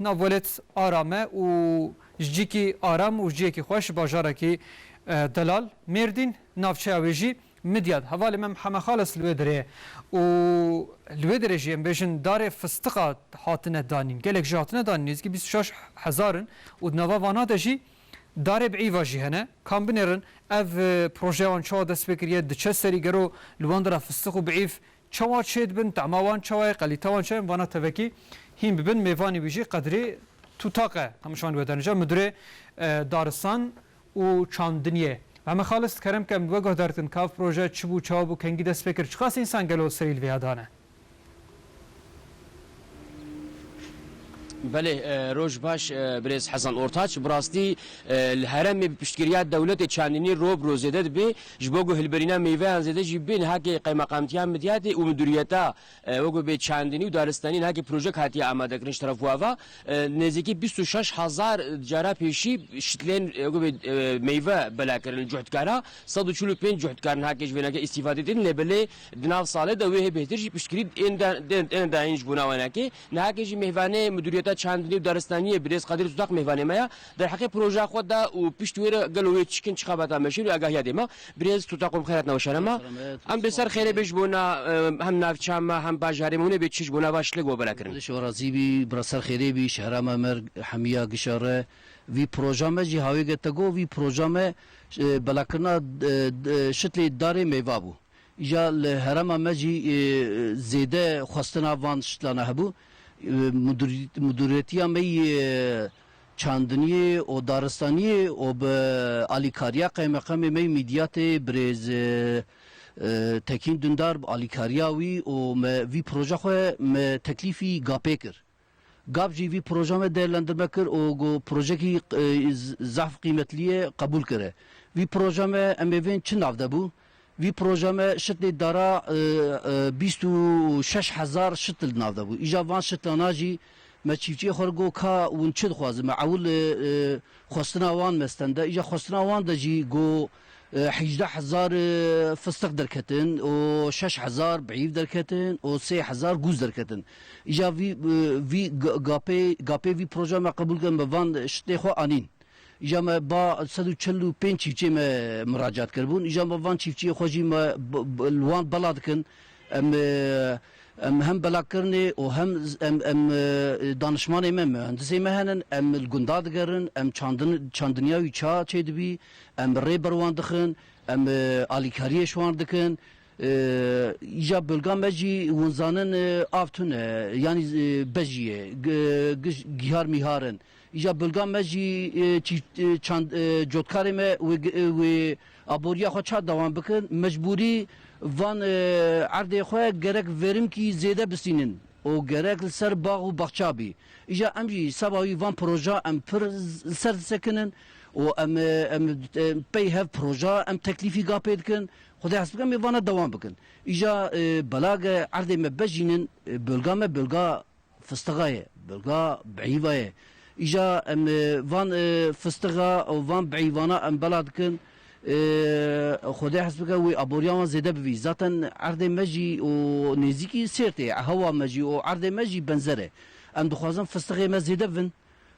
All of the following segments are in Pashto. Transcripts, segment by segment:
ناولت آرامه و جیکی آرام و جیکی خوش باجاره کی دلال مردین نافچه اویجی مدیاد حوالی من همه خالص لودره و لودره جیم بیشن دار فستقا هاتنه دانین گلک جاتنه دانین از کی 26,000 و نوا وانا دجی دار بعی واجی هنه کامبینرن اف پروژه وان چا دست بکریه دچه سری گرو لواندرا فستق و بعیف چواد شد بن تعموان چوای قلیتوان شد وانا تفکی هیم ببن میوانی بیجی قدری توتاقه همشان ودانجا مدره دارستان و چاندنیه و خالص کرم کم وگه دارتن کاف پروژه چبو چابو کنگی دست فکر چخاص انسان گلو سریل ویادانه بله روش باش برز حسن اورتاچ براستی الهرم بشتريات دولت چاندنی روب روزیده به جبوگو هلبرینا میوه زده جبین هاکی قیمه قامتیان مدیات و مدیریتا وگو به چاندنی و دارستانی هاکی پروژه هاتی آماده کنش طرف واوا نزدیکی 26,000 جارا پیشی شتلین وگو به میوه بلا کردن جهتکارا 145 جهتکارن هاکی جبینا که استفاده دین لبله دناو ساله دویه بهتر جی پشتری این دانش بناوانه که نهاکی جی میوانه مدیریتا چاندنی و دارستانی برز قدر تطاق میوانه ما در حقیقت پروژه خود دا و پشتویر گلوی چکن چخابات ماشین و آگاهی دیم برز تطاقم خیرات نوشانه ما هم بسر خیره بیش بونا هم نافچام هم باجاریمونه به چیش بونا باش لگو بلا کردن شورازی بی برسر خیره بی شهر مر حمیا گشاره وی پروژه ما جی هاوی گتگو وی پروژه ما بلا کردن شتلی داره میوه بو یا هرم ما جی زیده خواستن وان شتلانه هبو مدیریتی می چاندنی و دارستانی و به آلیکاریا قیمقام می میدیات برز تکین دندار آلیکاریاوی و وی پروژه خو تکلیفی گاپه کر گاب جی وی پروژه می دیرلندرمه کر و گو پروژه کی ضعف قیمتلیه قبول کره وی پروژه می اموین چه نافده بو وی پروژه ما شتل دارا 26,000 شتل نافده بو ایجا وان شتلاناجی ما چیفچی خورگو کا ونچد خوازه معول خواستنا وان مستنده ایجا خواستنا وان دا جی گو 18,000 فستق درکتن و 6,000 بعیف درکتن و 3,000 گوز درکتن ایجا وی گاپی وی پروژه ما قبول کن وان شتل خو آنین ایجا با 145 چیفچی مراجعات کردن ایجا وان چیفچی خوشی لوان بلاد کن هم بلاک کرنه و هم دانشمان مهندسی مهنن الگنداد گرن چاندنیاوی چا چه دبی ری بروان دخن آلیکاری شوان دکن ایجا بلگام بجی ونزانن آفتون یعنی بجیه گیهار میهارن ایجا بلگام بجی چند جوتکاری و ابوریا خو چا دوام بکن مجبوری وان عرض خو گرک ورم کی زیاده بسینن او گرک سر باغ و باغچابی ایجا امجی سباوی وان پروژه ام پر سر سکنن و ام پی هف پروژه ام تکلیفی گاپید کن خدا حسب کن میوانه دوام بکن ایجا بلاگ عرض مبجینن بلگا فستقایه بلگا بعیوایه ایجا ام وان فستقا و وان بعیوانه ام بلاد کن خدا حسب کن وی ابوریان زیده بوی ذاتن عرض مجی و نزیکی سرته هوا مجی و عرض مجی بنزره ام دخوازم فستقه ما زیده بن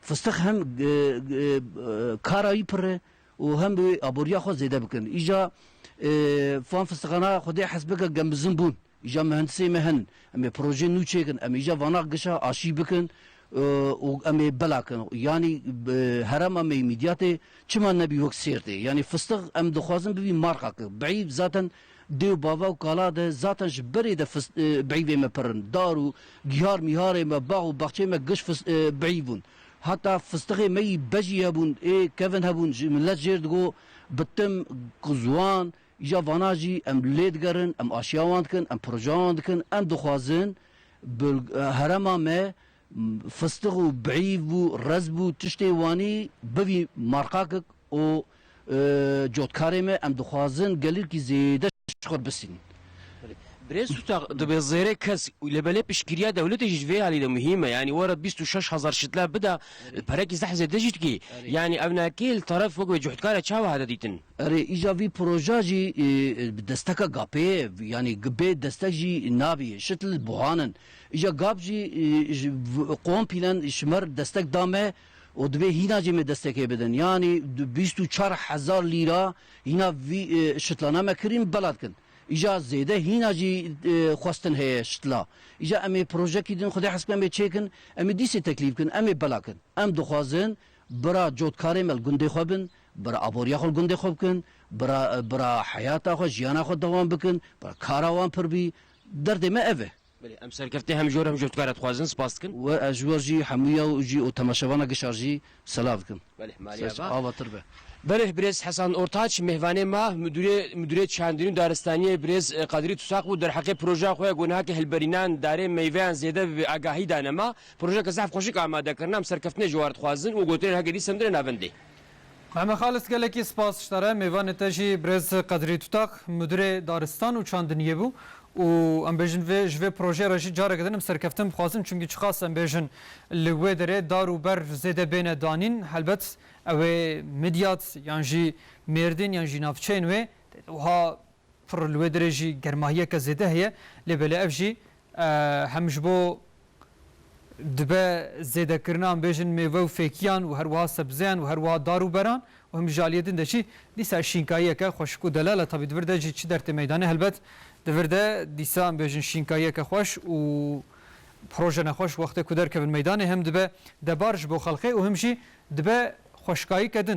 فستق هم کارایی پره و هم ابوریا خو زیده بکن ایجا فان فستقانا خدا حسب کن گمزن بون ایجا مهندسی مهن ام پروژه نو چیکن ام ایجا وانا گشا آشی بکن و ام بلاکن یعنی هرم ام میدیات چما نبی وقت سیرته یعنی فستق ام دخوازم ببی مارکا بعیب ذاتن دیو بابا و کالا ده ذاتن جبری ده بعیب مپرن دارو گیار میهار ما باغ و باغچه ما گش بعیبون حتی فستقی می بجی هبون کفن هبون ملت جردگو بتم قزوان یا واناجی ام لید گرن ام آشیاوان کن ام پروژان کن ام دخوازن هرم ما فستق و بعیب و رزب و تشتی وانی بوی مارکاک و جوتکاری ما ام دخوازن گلیر کی زیده شخور بسین بريس دبي زيري كس لبلي بشكريا دولة جدوى على مهمة يعني ورد 26,000 شتلا بدا بركي زحزة دجت كي يعني أبنا كيل طرف وقوي جهد كارا تشاوه هذا ديتن اري ایجابی پروژه جی دستک گاپه یعنی گبه دستک جی نابی شتل بوهانن ایجا گاب جی قوم پیلن شمر دستک دامه و دبه هینا جی می دستکه بدن یعنی 24,000 لیره هینا شتلانا مکریم بلد کن ایجا زیده هینا جی خواستن هی شتلا ایجا امی پروژه کی دین خدا حسب امی چیکن امی دیسی تکلیف کن امی بلا کن ام دخوازن برا جودکاری مل گنده خوابن برا ابوریا خود گنده خوب کن برا حیاتا خود جیانا خود دوام بکن برا کاراوان پر بی درد ما اوه بله ام سرکفته هم جور هم جهد کارا تخوازن سپاس کن و اجور جی حمویا و جی و تماشاوانا گشار جی سلاف کن بله مالیا با آوا تربه بله بريز حسن اورتاچ مهوانه ما مديريه چاندرين دارستانيه بريز قادري تساق و در حقيقه پروژه خو گونه که هلبرینان داره میوان زیاده و آگاهی دانما پروژه که صاحب خوشی آماده کردن سرکفتنه جوارد خوازن و گوتر هگری سندر ناوندی همه خالص گلکی سپاس شتره میوان تجی برز قدری توتاق مدیر دارستان و چاندنیه بو و ام بیژن و جوه پروژه راجی جاره کردنم سرکفتم خوازم چونکی چخواست ام بیژن لوی داره دارو بر زیده بین دانین البته او مدیات یعنی مردین یعنی نافچین و ها پر لوی داره جی گرماهیه که زیده هیه لبله افجی همش بو دبه زیده کرنا ام بیژن میوه و فیکیان و هر وها سبزیان و هر وها دارو بران و هم جالیتین دچی دیسا شینکاییه که خوشکو دلاله طبی دورده جی چی درت میدانه البته دورده دیسا ام بیژن شینکاییه که خوش و پروژه نخوش وقت کدر که میدانه هم دبه دبارش بو خلقه و همشی دبه خوشکایی کدن